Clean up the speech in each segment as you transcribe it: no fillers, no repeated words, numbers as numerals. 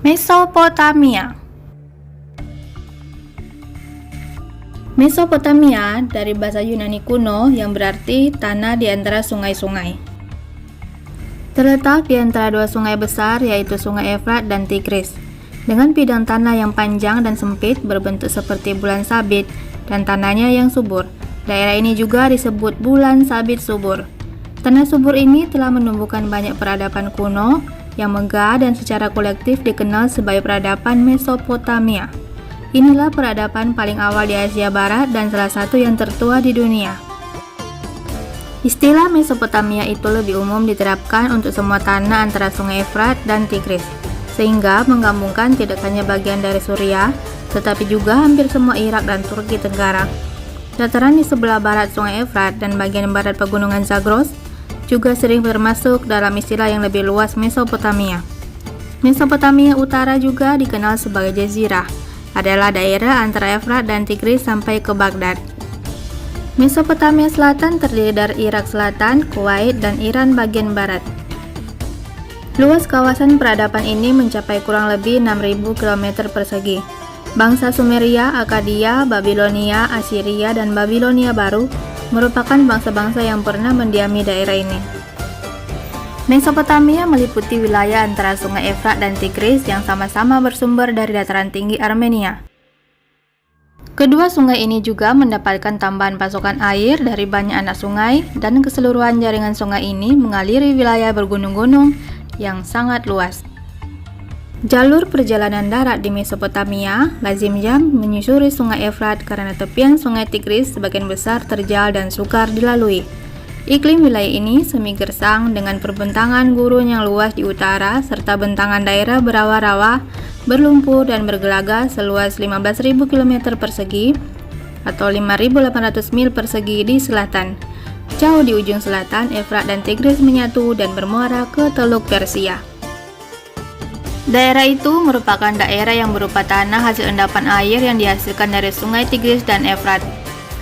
Mesopotamia. Mesopotamia dari bahasa Yunani kuno yang berarti tanah di antara sungai-sungai. Terletak di antara dua sungai besar yaitu Sungai Efrat dan Tigris. Dengan bidang tanah yang panjang dan sempit berbentuk seperti bulan sabit dan tanahnya yang subur. Daerah ini juga disebut bulan sabit subur. Tanah subur ini telah menumbuhkan banyak peradaban kuno yang megah dan secara kolektif dikenal sebagai peradaban Mesopotamia. Inilah peradaban paling awal di Asia Barat dan salah satu yang tertua di dunia. Istilah Mesopotamia itu lebih umum diterapkan untuk semua tanah antara Sungai Efrat dan Tigris, sehingga menggabungkan tidak hanya bagian dari Suriah, tetapi juga hampir semua Irak dan Turki Tenggara. Dataran di sebelah barat Sungai Efrat dan bagian barat pegunungan Zagros juga sering termasuk dalam istilah yang lebih luas Mesopotamia. Mesopotamia Utara juga dikenal sebagai Jazirah, adalah daerah antara Efrat dan Tigris sampai ke Baghdad. Mesopotamia Selatan terdiri dari Irak Selatan, Kuwait, dan Iran bagian barat. Luas kawasan peradaban ini mencapai kurang lebih 6.000 km persegi. Bangsa Sumeria, Akkadia, Babilonia, Assyria, dan Babilonia Baru merupakan bangsa-bangsa yang pernah mendiami daerah ini. Mesopotamia meliputi wilayah antara Sungai Efrat dan Tigris yang sama-sama bersumber dari dataran tinggi Armenia. Kedua sungai ini juga mendapatkan tambahan pasokan air dari banyak anak sungai, dan keseluruhan jaringan sungai ini mengaliri wilayah bergunung-gunung yang sangat luas. Jalur perjalanan darat di Mesopotamia lazimnya menyusuri Sungai Efrat karena tepian Sungai Tigris sebagian besar terjal dan sukar dilalui. Iklim wilayah ini semi gersang dengan perbentangan gurun yang luas di utara serta bentangan daerah berawa-rawa, berlumpur dan bergelaga seluas 15.000 km persegi atau 5.800 mil persegi di selatan. Jauh di ujung selatan, Efrat dan Tigris menyatu dan bermuara ke Teluk Persia. Daerah itu merupakan daerah yang berupa tanah hasil endapan air yang dihasilkan dari Sungai Tigris dan Efrat.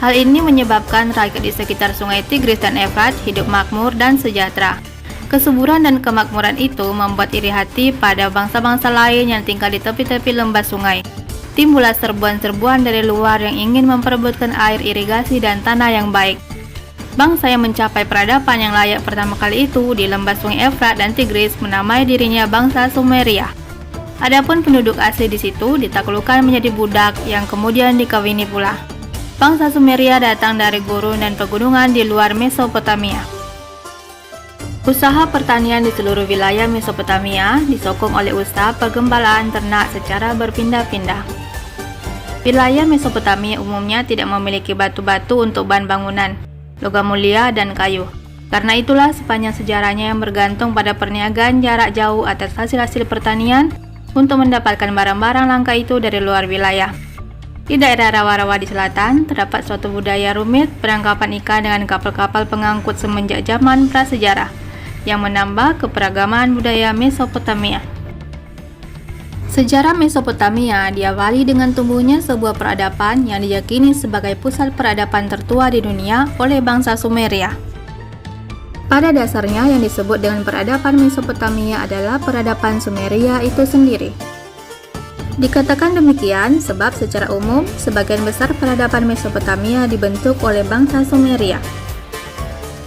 Hal ini menyebabkan rakyat di sekitar Sungai Tigris dan Efrat hidup makmur dan sejahtera. Kesuburan dan kemakmuran itu membuat iri hati pada bangsa-bangsa lain yang tinggal di tepi-tepi lembah sungai. Timbullah serbuan-serbuan dari luar yang ingin memperebutkan air irigasi dan tanah yang baik. Bangsa yang mencapai peradaban yang layak pertama kali itu di lembah Sungai Efrat dan Tigris menamai dirinya bangsa Sumeria. Adapun penduduk asli di situ ditaklukkan menjadi budak yang kemudian dikawini pula. Bangsa Sumeria datang dari gurun dan pegunungan di luar Mesopotamia. Usaha pertanian di seluruh wilayah Mesopotamia disokong oleh usaha pergembalaan ternak secara berpindah-pindah. Wilayah Mesopotamia umumnya tidak memiliki batu-batu untuk bahan bangunan, logam mulia, dan kayu. Karena itulah sepanjang sejarahnya yang bergantung pada perniagaan jarak jauh atas hasil-hasil pertanian untuk mendapatkan barang-barang langka itu dari luar wilayah. Di daerah rawa-rawa di selatan, terdapat suatu budaya rumit penangkapan ikan dengan kapal-kapal pengangkut semenjak zaman prasejarah, yang menambah keberagaman budaya Mesopotamia. Sejarah Mesopotamia diawali dengan tumbuhnya sebuah peradaban yang diyakini sebagai pusat peradaban tertua di dunia oleh bangsa Sumeria. Pada dasarnya yang disebut dengan peradaban Mesopotamia adalah peradaban Sumeria itu sendiri. Dikatakan demikian sebab secara umum sebagian besar peradaban Mesopotamia dibentuk oleh bangsa Sumeria.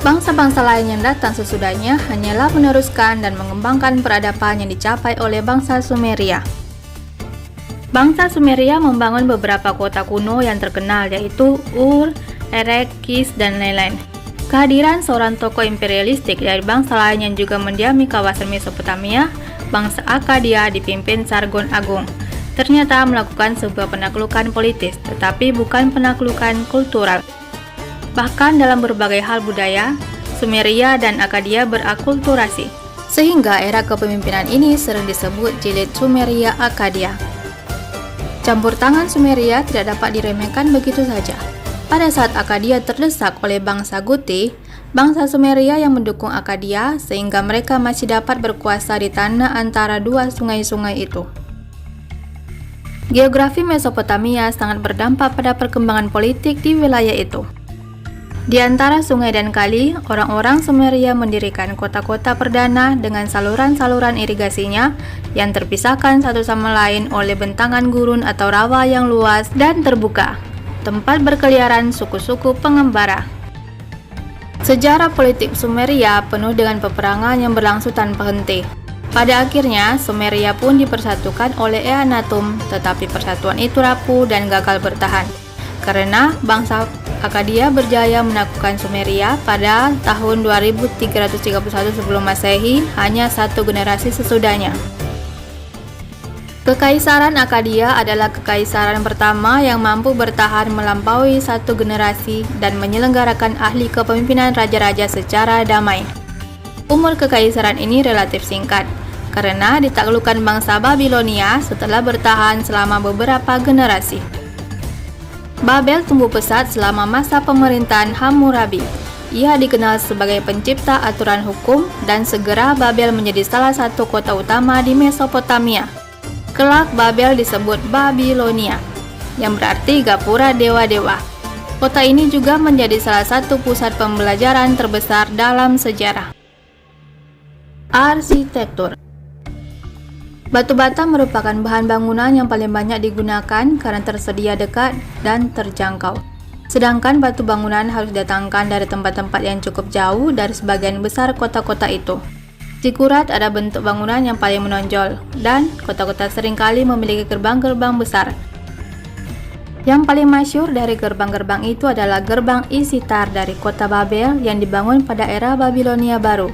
Bangsa-bangsa lain yang datang sesudahnya hanyalah meneruskan dan mengembangkan peradaban yang dicapai oleh bangsa Sumeria. Bangsa Sumeria membangun beberapa kota kuno yang terkenal yaitu Ur, Erek, Kis, dan lain-lain. Kehadiran seorang tokoh imperialistik dari bangsa lain yang juga mendiami kawasan Mesopotamia, bangsa Akkadia dipimpin Sargon Agung, ternyata melakukan sebuah penaklukan politis, tetapi bukan penaklukan kultural. Bahkan dalam berbagai hal budaya, Sumeria dan Akkadia berakulturasi, sehingga era kepemimpinan ini sering disebut jilid Sumeria Akkadia. Campur tangan Sumeria tidak dapat diremehkan begitu saja. Pada saat Akkadia terdesak oleh bangsa Guti, bangsa Sumeria yang mendukung Akkadia sehingga mereka masih dapat berkuasa di tanah antara dua sungai-sungai itu. Geografi Mesopotamia sangat berdampak pada perkembangan politik di wilayah itu. Di antara sungai dan kali, orang-orang Sumeria mendirikan kota-kota perdana dengan saluran-saluran irigasinya yang terpisahkan satu sama lain oleh bentangan gurun atau rawa yang luas dan terbuka, tempat berkeliaran suku-suku pengembara. Sejarah politik Sumeria penuh dengan peperangan yang berlangsung tanpa henti. Pada akhirnya, Sumeria pun dipersatukan oleh Eannatum, tetapi persatuan itu rapuh dan gagal bertahan, karena bangsa Akkadia berjaya menaklukkan Sumeria pada tahun 2331 sebelum Masehi, hanya satu generasi sesudahnya. Kekaisaran Akkadia adalah kekaisaran pertama yang mampu bertahan melampaui satu generasi dan menyelenggarakan ahli kepemimpinan raja-raja secara damai. Umur kekaisaran ini relatif singkat, karena ditaklukkan bangsa Babilonia setelah bertahan selama beberapa generasi. Babel tumbuh pesat selama masa pemerintahan Hammurabi. Ia dikenal sebagai pencipta aturan hukum dan segera Babel menjadi salah satu kota utama di Mesopotamia. Kelak Babel disebut Babilonia, yang berarti gapura dewa-dewa. Kota ini juga menjadi salah satu pusat pembelajaran terbesar dalam sejarah. Arsitektur. Batu bata merupakan bahan bangunan yang paling banyak digunakan karena tersedia dekat dan terjangkau. Sedangkan batu bangunan harus didatangkan dari tempat-tempat yang cukup jauh dari sebagian besar kota-kota itu. Zikurat ada bentuk bangunan yang paling menonjol, dan kota-kota seringkali memiliki gerbang-gerbang besar. Yang paling masyhur dari gerbang-gerbang itu adalah gerbang Isitar dari kota Babel yang dibangun pada era Babilonia baru.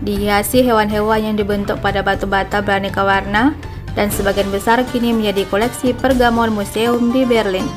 Dihiasi hewan-hewan yang dibentuk pada batu bata beraneka warna, dan sebagian besar kini menjadi koleksi Pergamon Museum di Berlin.